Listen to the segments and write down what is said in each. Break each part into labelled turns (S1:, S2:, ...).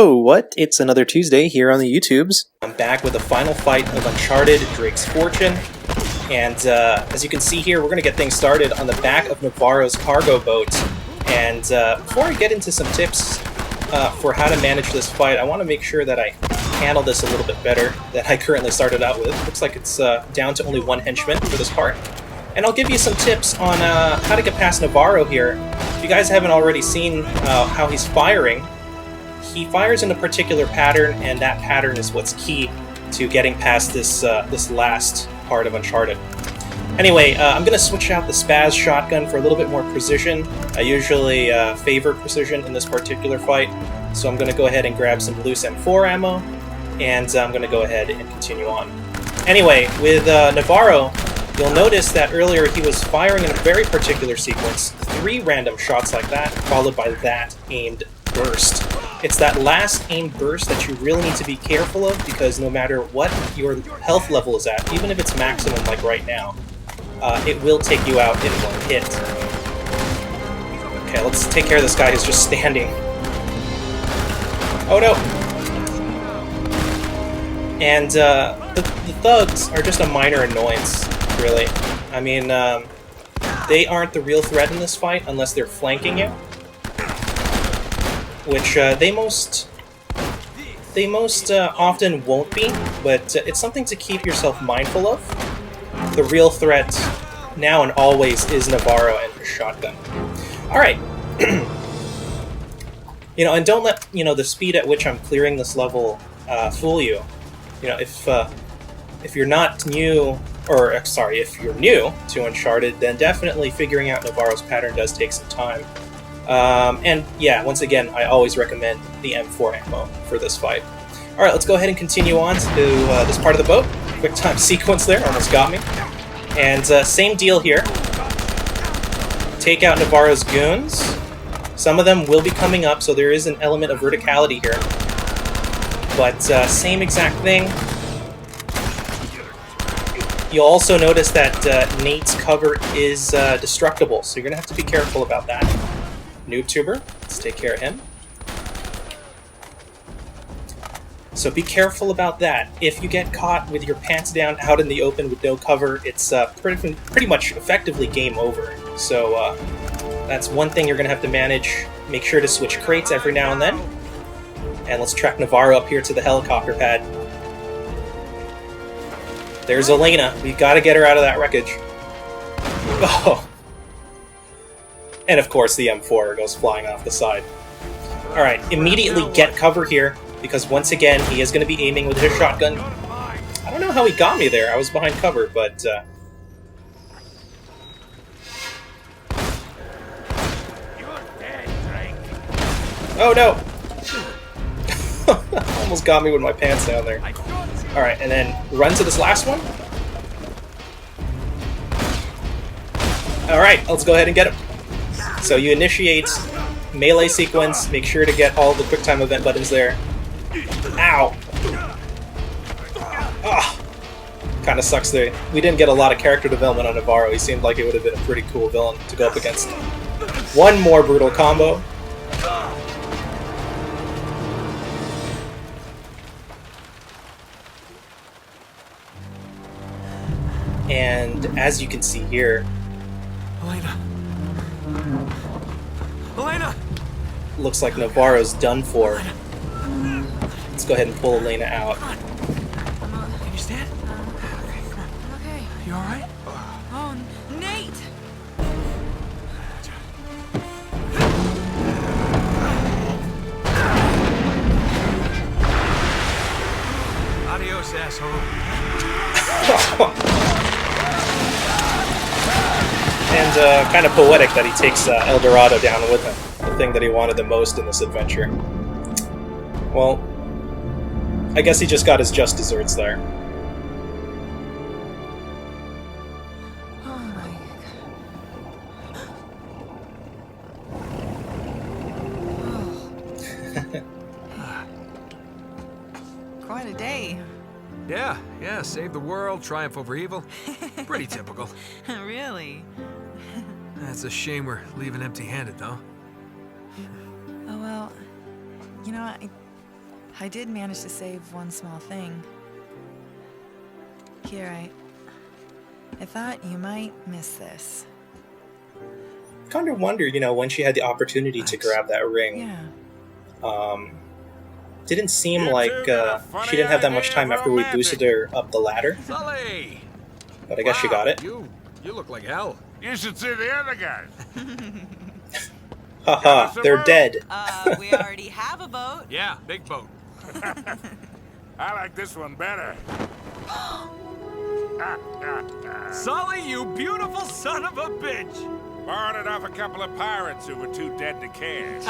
S1: Hello, what? It's another Tuesday here on the YouTubes. I'm back with the final fight of Uncharted, Drake's Fortune. And as you can see here, we're going to get things started on the back of Navarro's cargo boat. And before I get into some tips for how to manage this fight, I want to make sure that I handle this a little bit better than I currently started out with. Looks like it's down to only one henchman for this part. And I'll give you some tips on how to get past Navarro here. If you guys haven't already seen how he's firing, he fires in a particular pattern, and that pattern is what's key to getting past this this last part of Uncharted. Anyway, I'm going to switch out the Spaz shotgun for a little bit more precision. I usually favor precision in this particular fight, so I'm going to go ahead and grab some loose M4 ammo, and I'm going to go ahead and continue on. Anyway, with Navarro, you'll notice that earlier he was firing in a very particular sequence, 3 random shots like that, followed by that aimed burst. It's that last aimed burst that you really need to be careful of, because no matter what your health level is at, even if it's maximum like right now, it will take you out in one hit. Okay, let's take care of this guy who's just standing. Oh no! And the thugs are just a minor annoyance, really. I mean, they aren't the real threat in this fight unless they're flanking you, which they most often won't be, but it's something to keep yourself mindful of. The real threat now and always is Navarro and his shotgun. Alright. And don't let, the speed at which I'm clearing this level fool you. If you're not new, or sorry, if you're new to Uncharted, then definitely figuring out Navarro's pattern does take some time. And yeah, once again, I always recommend the M4 ammo for this fight. Alright, let's go ahead and continue on to this part of the boat. Quick time sequence there, almost got me. And same deal here. Take out Navarro's goons. Some of them will be coming up, so there is an element of verticality here. But same exact thing. You'll also notice that Nate's cover is destructible, so you're going to have to be careful about that. NoobTuber, let's take care of him. So be careful about that. If you get caught with your pants down out in the open with no cover, it's pretty much effectively game over. So that's one thing you're going to have to manage. Make sure to switch crates every now and then. And let's track Navarro up here to the helicopter pad. There's Elena. We've got to get her out of that wreckage. Oh. And of course the M4 goes flying off the side. Alright, immediately get cover here, because once again, he is going to be aiming with his shotgun. I don't know how he got me there. I was behind cover, but... Oh no! Almost got me with my pants down there. Alright, and then run to this last one. Alright, let's go ahead and get him. So you initiate melee sequence, make sure to get all the QuickTime event buttons there. Ow! Ah! Kinda sucks there. We didn't get a lot of character development on Navarro. He seemed like it would have been a pretty cool villain to go up against. One more brutal combo. And as you can see here...
S2: Elena!
S1: Looks like Navarro's done for. Let's go ahead and pull Elena out.
S2: Can you stand?
S3: Okay, come on. I'm okay.
S2: You alright?
S3: Oh, Nate!
S2: Adios, asshole.
S1: And kind of poetic that he takes El Dorado down with him, the thing that he wanted the most in this adventure. Well, I guess he just got his just desserts there.
S3: Oh my God. Oh. Quite a day.
S2: Yeah, save the world, triumph over evil. Pretty typical.
S3: Really?
S2: It's a shame we're leaving empty-handed, though.
S3: Oh, well, you know, I did manage to save one small thing. Here, I thought you might miss this.
S1: Kind of wonder, when she had the opportunity to grab that ring.
S3: Yeah.
S1: Didn't seem like she didn't have that much time after we boosted her up the ladder.
S2: Sully!
S1: But I guess she got it.
S2: You look like hell.
S4: You should see the other guys.
S1: Haha, they're dead.
S3: We already have a boat.
S2: Yeah, big boat.
S4: I like this one better.
S2: Sully, you beautiful son of a bitch!
S4: Borrowed it off a couple of pirates who were too dead to care.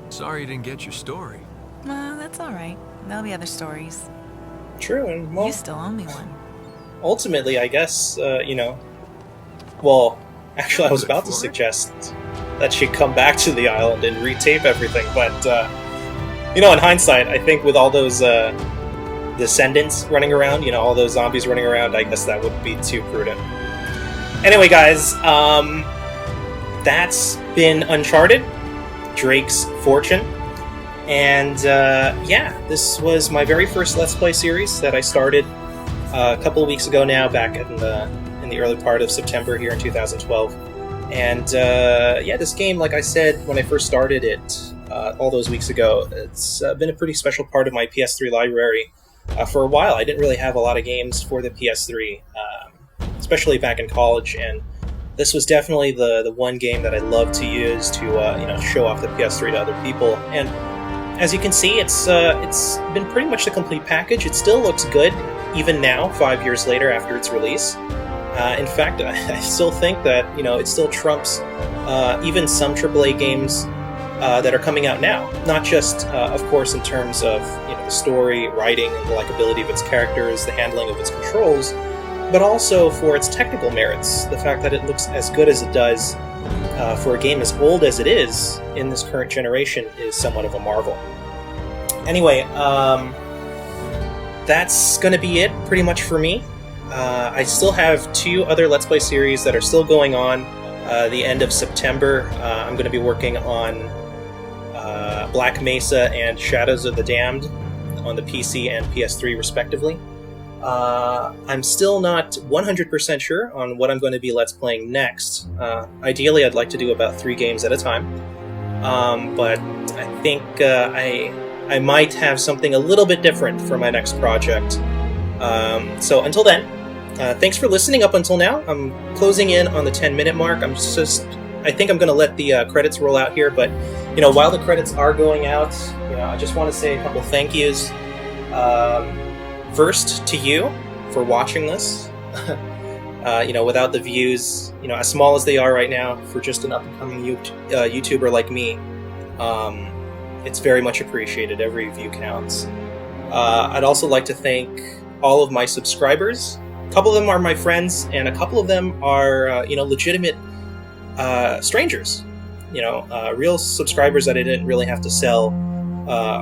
S2: Sorry you didn't get your story.
S3: Well, that's all right. There'll be other stories.
S1: True, and well,
S3: You still owe me one.
S1: ultimately, I guess, well, actually, I was about to suggest that she come back to the island and retape everything, but, in hindsight, I think with all those, descendants running around, all those zombies running around, I guess that wouldn't be too prudent. Anyway, guys, that's been Uncharted, Drake's Fortune. And yeah, this was my very first Let's Play series that I started a couple of weeks ago now, back in the early part of September here in 2012. And yeah, this game, like I said when I first started it all those weeks ago, it's been a pretty special part of my PS3 library for a while. I didn't really have a lot of games for the PS3, especially back in college, and this was definitely the one game that I loved to use to show off the PS3 to other people. And as you can see, it's been pretty much the complete package. It still looks good, even now, 5 years later after its release. In fact, I still think that it still trumps even some AAA games that are coming out now. Not just, of course, in terms of the story, writing, and the likability of its characters, the handling of its controls, but also for its technical merits. The fact that it looks as good as it does for a game as old as it is in this current generation is somewhat of a marvel. Anyway, that's going to be it pretty much for me. I still have 2 other Let's Play series that are still going on. The end of September, I'm going to be working on Black Mesa and Shadows of the Damned on the PC and PS3 respectively. I'm still not 100% sure on what I'm going to be Let's Playing next. Ideally, I'd like to do about 3 games at a time. But I think I might have something a little bit different for my next project. So until then, thanks for listening up until now. I'm closing in on the 10-minute mark. I think I'm going to let the credits roll out here, but while the credits are going out, I just want to say a couple thank yous. First, to you for watching this. Without the views, as small as they are right now, for just an up-and-coming YouTuber like me, it's very much appreciated. Every view counts. I'd also like to thank all of my subscribers. A couple of them are my friends, and a couple of them are, legitimate strangers. Real subscribers that I didn't really have to sell,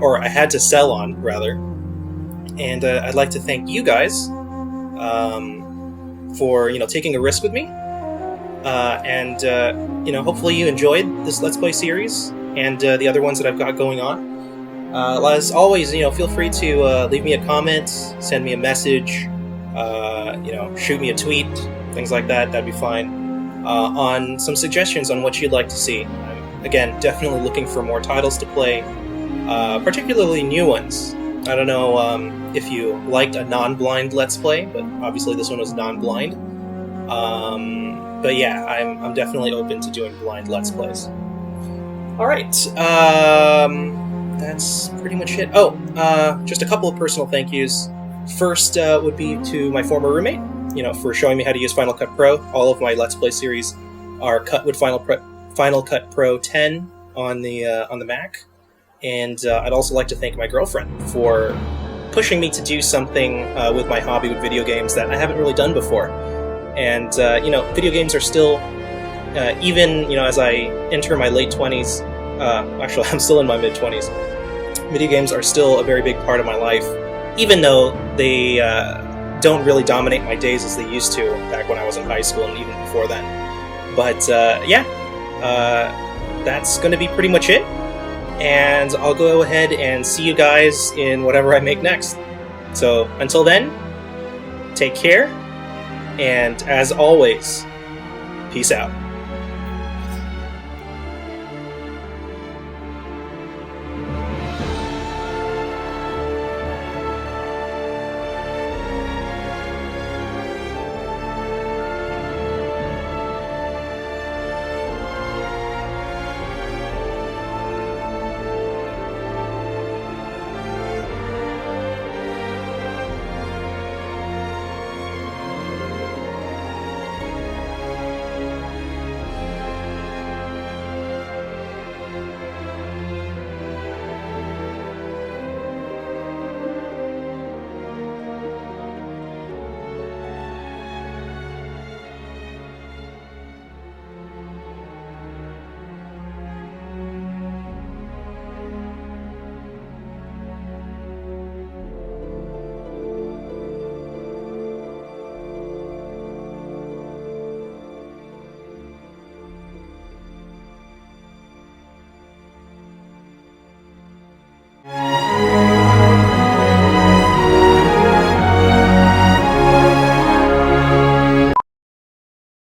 S1: or I had to sell on, rather. And I'd like to thank you guys for taking a risk with me, and hopefully you enjoyed this Let's Play series and the other ones that I've got going on. As always, feel free to leave me a comment, send me a message, shoot me a tweet, things like that. That'd be fine. On some suggestions on what you'd like to see. I'm, again, definitely looking for more titles to play, particularly new ones. I don't know if you liked a non-blind Let's Play, but obviously this one was non-blind. But yeah, I'm definitely open to doing blind Let's Plays. Alright, that's pretty much it. Oh, just a couple of personal thank yous. First would be to my former roommate, for showing me how to use Final Cut Pro. All of my Let's Play series are cut with Final Cut Pro 10 on the Mac. And I'd also like to thank my girlfriend for pushing me to do something with my hobby with video games that I haven't really done before. And, video games are still, even, as I enter my late 20s, actually, I'm still in my mid-20s. Video games are still a very big part of my life, even though they don't really dominate my days as they used to back when I was in high school and even before then. But yeah, that's going to be pretty much it. And I'll go ahead and see you guys in whatever I make next. So until then, take care. And as always, peace out.